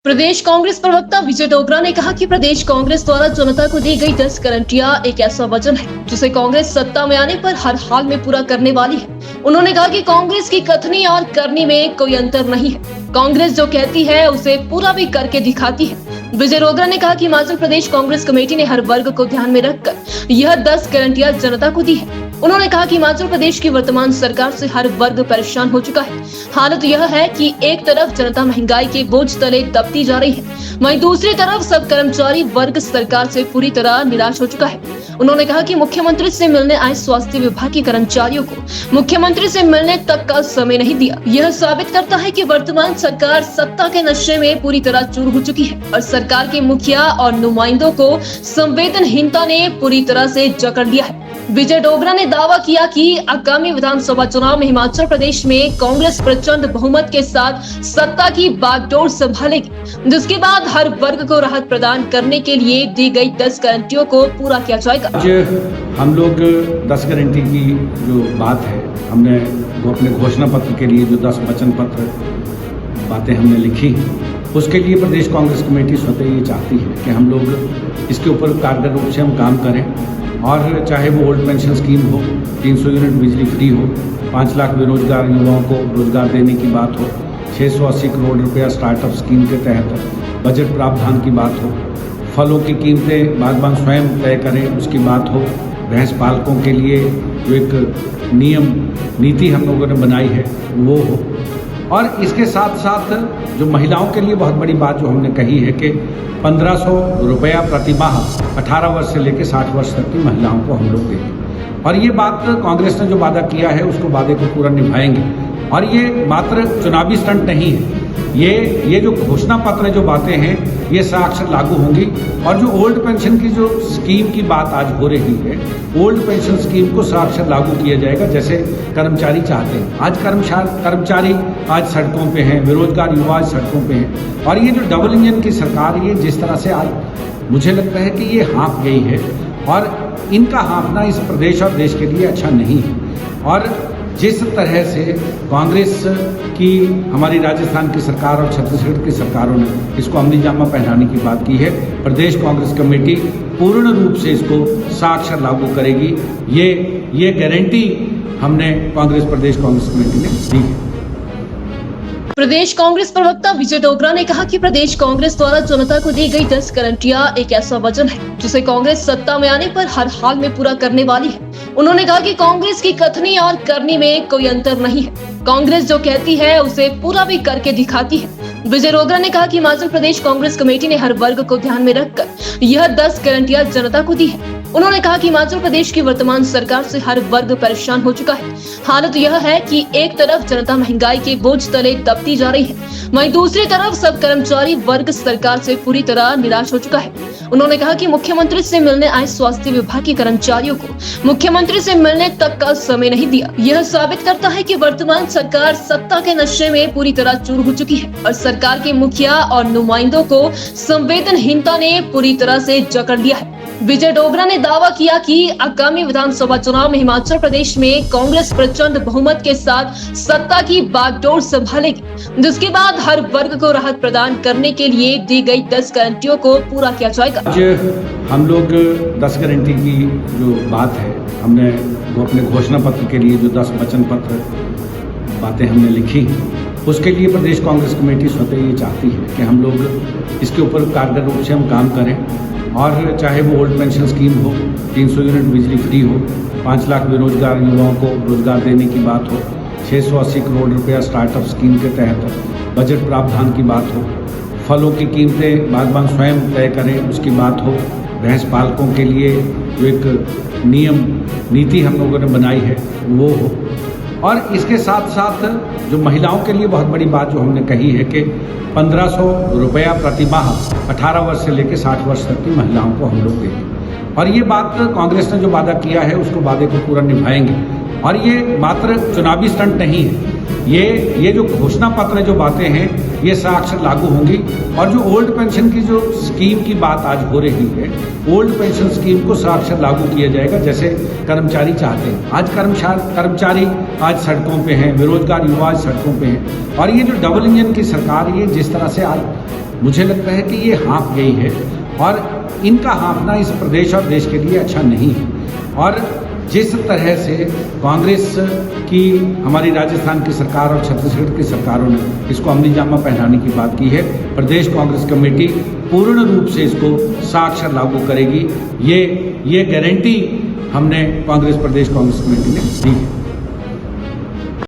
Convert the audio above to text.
प्रदेश कांग्रेस प्रवक्ता विजय डोगरा ने कहा कि प्रदेश कांग्रेस द्वारा जनता को दी गई 10 गारंटियां एक ऐसा वचन है जिसे कांग्रेस सत्ता में आने पर हर हाल में पूरा करने वाली है। उन्होंने कहा कि कांग्रेस की कथनी और करनी में कोई अंतर नहीं है। कांग्रेस जो कहती है उसे पूरा भी करके दिखाती है। विजय डोगरा ने कहा कि हिमाचल प्रदेश कांग्रेस कमेटी ने हर वर्ग को ध्यान में रखकर यह 10 गारंटियां जनता को दी है। उन्होंने कहा कि हिमाचल प्रदेश की वर्तमान सरकार से हर वर्ग परेशान हो चुका है। हालत यह है कि एक तरफ जनता महंगाई के बोझ तले दबती जा रही है, वहीं दूसरी तरफ सब कर्मचारी वर्ग सरकार से पूरी तरह निराश हो चुका है। उन्होंने कहा कि मुख्यमंत्री से मिलने आए स्वास्थ्य विभाग के कर्मचारियों को मुख्यमंत्री से मिलने तक का समय नहीं दिया। यह साबित करता है कि वर्तमान सरकार सत्ता के नशे में पूरी तरह चूर हो चुकी है और सरकार के मुखिया और नुमाइंदों को संवेदनहीनता ने पूरी तरह से जकड़ लिया है। विजय डोगरा ने दावा किया कि आगामी विधानसभा चुनाव में हिमाचल प्रदेश में कांग्रेस प्रचंड बहुमत के साथ सत्ता की बागडोर संभालेगी, जिसके बाद हर वर्ग को राहत प्रदान करने के लिए दी गई 10 गारंटियों को पूरा किया जाएगा। आज हम लोग 10 गारंटी की जो बात है, हमने वो अपने घोषणा पत्र के लिए जो 10 वचन पत्र बातें हमने लिखी, उसके लिए प्रदेश कांग्रेस कमेटी स्वतः ये चाहती है कि हम लोग इसके ऊपर कारगर रूप से हम काम करें। और चाहे वो ओल्ड पेंशन स्कीम हो, 300 यूनिट बिजली फ्री हो, 5 लाख बेरोजगार युवाओं को रोजगार देने की बात हो, 680 करोड़ रुपया स्टार्टअप स्कीम के तहत बजट प्रावधान की बात हो, फलों की कीमतें बागबान स्वयं तय करें उसकी बात हो, भैंस पालकों के लिए जो एक नीति हम लोगों ने बनाई है वो हो, और इसके साथ साथ जो महिलाओं के लिए बहुत बड़ी बात जो हमने कही है कि 1500 रुपया प्रति माह 18 वर्ष से लेकर 60 वर्ष तक की महिलाओं को हम लोग देंगे। और ये बात कांग्रेस ने जो वादा किया है उसको वादे को पूरा निभाएंगे। और ये मात्र चुनावी स्टंट नहीं है, ये जो घोषणा पत्र जो बातें हैं ये साक्षात लागू होंगी। और जो ओल्ड पेंशन की जो स्कीम की बात आज हो रही है, ओल्ड पेंशन स्कीम को साक्षात लागू किया जाएगा जैसे कर्मचारी चाहते हैं। आज कर्मचारी आज सड़कों पे हैं, बेरोजगार युवा आज सड़कों पे हैं। और ये जो डबल इंजन की सरकार, ये जिस तरह से आज मुझे लगता है कि ये हाँफ गई है, और इनका हाँफना इस प्रदेश और देश के लिए अच्छा नहीं है। और जिस तरह से कांग्रेस की, हमारी राजस्थान की सरकार और छत्तीसगढ़ की सरकारों ने इसको अमली जामा पहनाने की बात की है, प्रदेश कांग्रेस कमेटी पूर्ण रूप से इसको साक्षात लागू करेगी। ये गारंटी हमने कांग्रेस प्रदेश कांग्रेस कमेटी ने दी है। प्रदेश कांग्रेस प्रवक्ता विजय डोगरा ने कहा कि प्रदेश कांग्रेस द्वारा जनता को दी गई 10 गारंटियां एक ऐसा वचन है जिसे कांग्रेस सत्ता में आने पर हर हाल में पूरा करने वाली है। उन्होंने कहा कि कांग्रेस की कथनी और करनी में कोई अंतर नहीं है। कांग्रेस जो कहती है उसे पूरा भी करके दिखाती है। विजय डोगरा ने कहा कि हिमाचल प्रदेश कांग्रेस कमेटी ने हर वर्ग को ध्यान में रखकर यह 10 गारंटियां जनता को दी है। उन्होंने कहा कि हिमाचल प्रदेश की वर्तमान सरकार से हर वर्ग परेशान हो चुका है। हालत यह है कि एक तरफ जनता महंगाई के बोझ तले दबती जा रही है, वहीं दूसरी तरफ सब कर्मचारी वर्ग सरकार से पूरी तरह निराश हो चुका है। उन्होंने कहा कि मुख्यमंत्री से मिलने आए स्वास्थ्य विभाग के कर्मचारियों को मुख्यमंत्री से मिलने तक का समय नहीं दिया। यह साबित करता है कि वर्तमान सरकार सत्ता के नशे में पूरी तरह चूर हो चुकी है और सरकार के मुखिया और नुमाइंदों को संवेदनहीनता ने पूरी तरह से जकड़ लिया है। विजय डोगरा ने दावा किया कि आगामी विधानसभा चुनाव में हिमाचल प्रदेश में कांग्रेस प्रचंड बहुमत के साथ सत्ता की बागडोर संभालेगी, जिसके बाद हर वर्ग को राहत प्रदान करने के लिए दी गई 10 गारंटियों को पूरा किया जाएगा। आज हम लोग 10 गारंटी की जो बात है, हमने वो अपने घोषणा पत्र के लिए जो 10 वचन पत्र बातें हमने लिखी, उसके लिए प्रदेश कांग्रेस कमेटी स्वतः ये चाहती है कि हम लोग इसके ऊपर कारगर रूप से हम काम करें। और चाहे वो ओल्ड पेंशन स्कीम हो, 300 यूनिट बिजली फ्री हो, 5 लाख बेरोजगार युवाओं को रोजगार देने की बात हो, 680 करोड़ रुपया स्टार्टअप स्कीम के तहत बजट प्रावधान की बात हो, फलों की कीमतें बागबान स्वयं तय करें उसकी बात हो, भैंस पालकों के लिए जो एक नीति हम लोगों ने बनाई है वो हो, और इसके साथ साथ जो महिलाओं के लिए बहुत बड़ी बात जो हमने कही है कि 1500 रुपया प्रति माह 18 वर्ष से लेकर 60 वर्ष तक की महिलाओं को हम लोग देंगे। और ये बात कांग्रेस ने जो वादा किया है उसको वादे को पूरा निभाएंगे। और ये मात्र चुनावी स्टंट नहीं है, ये जो घोषणा पत्र जो बातें हैं ये साक्षात लागू होंगी। और जो ओल्ड पेंशन की जो स्कीम की बात आज हो रही है, ओल्ड पेंशन स्कीम को साक्षात लागू किया जाएगा जैसे कर्मचारी चाहते हैं। आज कर्मचारी आज सड़कों पे हैं, बेरोजगार युवा आज सड़कों पे हैं। और ये जो डबल इंजन की सरकार, ये जिस तरह से आज मुझे लगता है कि ये हाँफ गई है और इनका हाँफना इस प्रदेश और देश के लिए अच्छा नहीं है। और जिस तरह से कांग्रेस की, हमारी राजस्थान की सरकार और छत्तीसगढ़ की सरकारों ने इसको अमली जामा पहनाने की बात की है, प्रदेश कांग्रेस कमेटी पूर्ण रूप से इसको साक्षर लागू करेगी। ये गारंटी हमने कांग्रेस प्रदेश कांग्रेस कमेटी ने दी है।